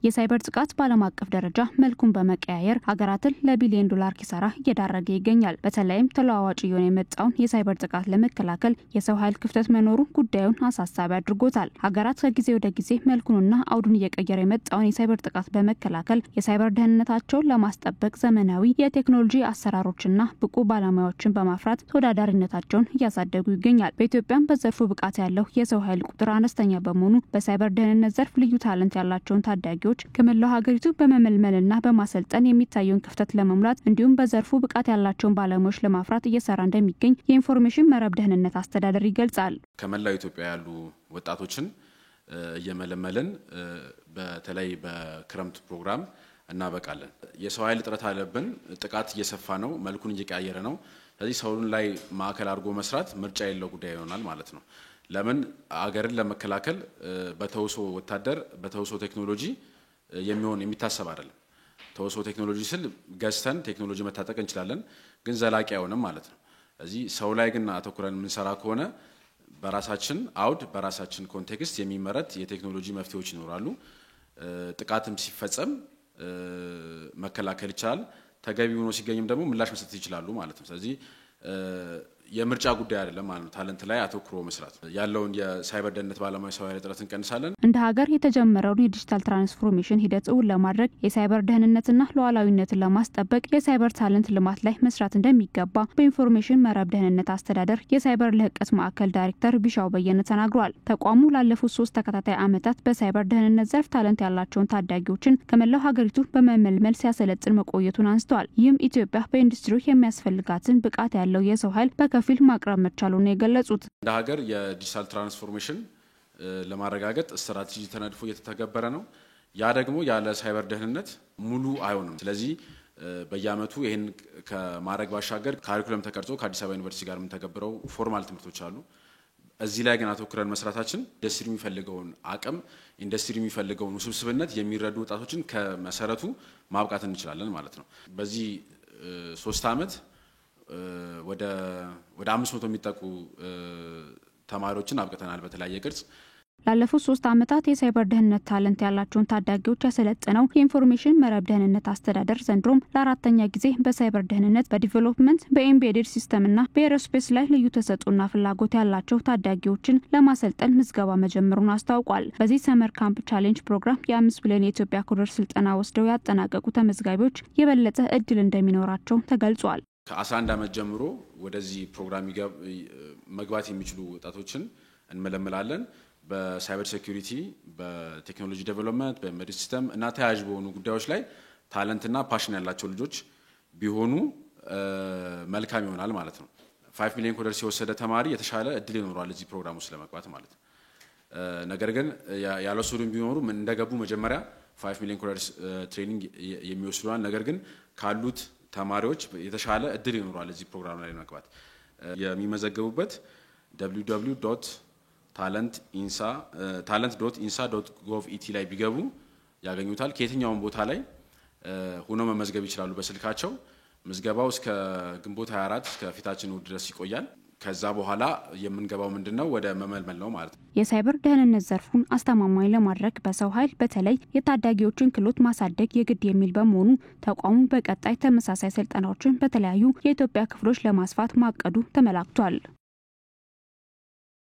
የሳይበር ጥቃት በዓለም አቀፍ ደረጃ መልኩን በመቀያየር ሀገራትን ለቢሊዮን ዶላር ኪሳራ እየዳረገ ይገኛል። በተለይም ተለዋዋጭ የሆነ የመጣውን የሳይበር ጥቃት ለመከላከል የሰው ኃይል ክፍተት መኖሩ ጉዳዩን አሳሳቢ አድርጎታል። ሀገራት ከጊዜ ወደ ጊዜ መልኩንና አውዱን እየቀየረ የመጣውን የሳይበር ጥቃት በመከላከል የሳይበር ደህንነታቸውን ለማስጠበቅ ዘመናዊ የቴክኖሎጂ አሰራሮችና ብቁ ባለሙያዎችን በማፍራት ተወዳዳሪነታቸውን እያሳደጉ ይገኛል። በኢትዮጵያም በዘርፉ ብቃት ያለው የሰው ኃይል ቁጥር አነስተኛ በመሆኑ በሳይበር ደህንነት ዘርፍ ልዩ ታለንት ያላቸውን ታዳጊዎች ከመላው ሀገሪቱ በመመልመልና በማሰልጠን የሚታየውን ክፍተት ለመሙላት እንዲሁም በዘርፉ ብቃት ያላቸውን ባለሙያዎች ለማፍራት እየሰራ እንደሚገኝ የኢንፎርሜሽን መረብ ደህንነት አስተዳደር ይገልጻል። ከመላው ኢትዮጵያ ያሉ ወጣቶችን እየመለመልን በተለይ በክረምት ፕሮግራም እናበቃለን። የሰው ኃይል እጥረት አለብን። ጥቃት እየሰፋ ነው፣ መልኩን እየቀያየረ ነው። ስለዚህ ሰውን ላይ ማዕከል አድርጎ መስራት ምርጫ የሌለው ጉዳይ ይሆናል ማለት ነው። ለምን አገርን ለመከላከል በተውሶ ወታደር በተውሶ ቴክኖሎጂ የሚታሰብ አይደለም። ተውሶ ቴክኖሎጂ ስል ገዝተን ቴክኖሎጂ መታጠቅ እንችላለን፣ ግን ዘላቂ አይሆንም ማለት ነው። ስለዚህ ሰው ላይ ግን አተኩረን የምንሰራ ከሆነ በራሳችን አውድ በራሳችን ኮንቴክስት የሚመረት የቴክኖሎጂ መፍትሄዎች ይኖራሉ። ጥቃትም ሲፈጸም መከላከል ይቻላል። ተገቢ ሆኖ ሲገኝም ደግሞ ምላሽ መስጠት ይችላሉ ማለት ነው። ስለዚህ የምርጫ ጉዳይ አይደለም ማለት ነው። ታለንት ላይ አተኩሮ መስራት ያለውን የሳይበር ደህንነት ባለሙያ ሰው ኃይል እጥረት እንቀንሳለን። እንደ ሀገር የተጀመረውን የዲጂታል ትራንስፎርሜሽን ሂደት እውን ለማድረግ የሳይበር ደህንነትና ሉዓላዊነትን ለማስጠበቅ የሳይበር ታለንት ልማት ላይ መስራት እንደሚገባ በኢንፎርሜሽን መረብ ደህንነት አስተዳደር የሳይበር ልህቀት ማዕከል ዳይሬክተር ቢሻው በየነ ተናግሯል። ተቋሙ ላለፉት 3 ተከታታይ ዓመታት በሳይበር ደህንነት ዘርፍ ታለንት ያላቸውን ታዳጊዎችን ከመላው ሀገሪቱ በመመልመል ሲያሰለጥን መቆየቱን አንስተዋል። ይህም ኢትዮጵያ በኢንዱስትሪው የሚያስፈልጋትን ብቃት ያለው የሰው ኃይል በከፊል ማቅረብ መቻሉን የገለጹት እንደ ሀገር የዲጂታል ትራንስፎርሜሽን ለማረጋገጥ ስትራቴጂ ተነድፎ እየተተገበረ ነው። ያ ደግሞ ያለ ሳይበር ደህንነት ሙሉ አይሆንም። ስለዚህ በየአመቱ ይሄን ከማድረግ ባሻገር ካሪኩለም ተቀርጾ ከአዲስ አበባ ዩኒቨርሲቲ ጋር የምንተገብረው ፎርማል ትምህርቶች አሉ። እዚህ ላይ ግን አተኩረን መስራታችን ኢንዱስትሪ የሚፈልገውን አቅም ኢንዱስትሪ የሚፈልገውን ውስብስብነት የሚረዱ ወጣቶችን ከመሰረቱ ማብቃት እንችላለን ማለት ነው። በዚህ 3 አመት ወደ 500 የሚጠቁ ተማሪዎችን አብቅተናል በተለያየ ቅርጽ። ላለፉት 3 አመታት የሳይበር ደህንነት ታለንት ያላቸውን ታዳጊዎች ያሰለጠነው የኢንፎርሜሽን መረብ ደህንነት አስተዳደር ዘንድሮም ለአራተኛ ጊዜ በሳይበር ደህንነት በዲቨሎፕመንት በኤምቤድድ ሲስተምና በኤሮስፔስ ላይ ልዩ ተሰጥኦና ፍላጎት ያላቸው ታዳጊዎችን ለማሰልጠን ምዝገባ መጀመሩን አስታውቋል። በዚህ ሰመር ካምፕ ቻሌንጅ ፕሮግራም የ5 ሚሊዮን የኢትዮጵያ ኮደር ስልጠና ወስደው ያጠናቀቁ ተመዝጋቢዎች የበለጠ እድል እንደሚኖራቸው ተገልጿል። ከ11 አመት ጀምሮ ወደዚህ ፕሮግራም መግባት የሚችሉ ወጣቶችን እንመለምላለን። በሳይበር ሴኩሪቲ፣ በቴክኖሎጂ ዴቨሎፕመንት፣ በኤምቤድድ ሲስተም እና ተያያዥ በሆኑ ጉዳዮች ላይ ታለንትና ፓሽን ያላቸው ልጆች ቢሆኑ መልካም ይሆናል ማለት ነው። 5 ሚሊዮን ኮደር ሲወሰደ ተማሪ የተሻለ እድል ይኖራል እዚህ ፕሮግራም ውስጥ ለመግባት ማለት ነው። ነገር ግን ያልወሰዱም ቢኖሩ እንደገቡ መጀመሪያ 5 ሚሊዮን ኮደር ትሬኒንግ የሚወስዱናል። ነገር ግን ካሉት ተማሪዎች የተሻለ እድል ይኖራል እዚህ ፕሮግራም ላይ ለመግባት። የሚመዘገቡበት www.talent.insa.gov.et ላይ ቢገቡ ያገኙታል። ከየትኛውም ቦታ ላይ ሆኖ መመዝገብ ይችላሉ በስልካቸው። ምዝገባው እስከ ግንቦት 24 እስከ ፊታችን እሁድ ድረስ ይቆያል። ከዛ በኋላ የምንገባው ምንድነው ወደ መመልመል ነው ማለት ነው። የሳይበር ደህንነት ዘርፉን አስተማማኝ ለማድረግ በሰው ኃይል በተለይ የታዳጊዎችን ክህሎት ማሳደግ የግድ የሚል በመሆኑ ተቋሙ በቀጣይ ተመሳሳይ ስልጠናዎችን በተለያዩ የኢትዮጵያ ክፍሎች ለማስፋት ማቀዱ ተመላክቷል።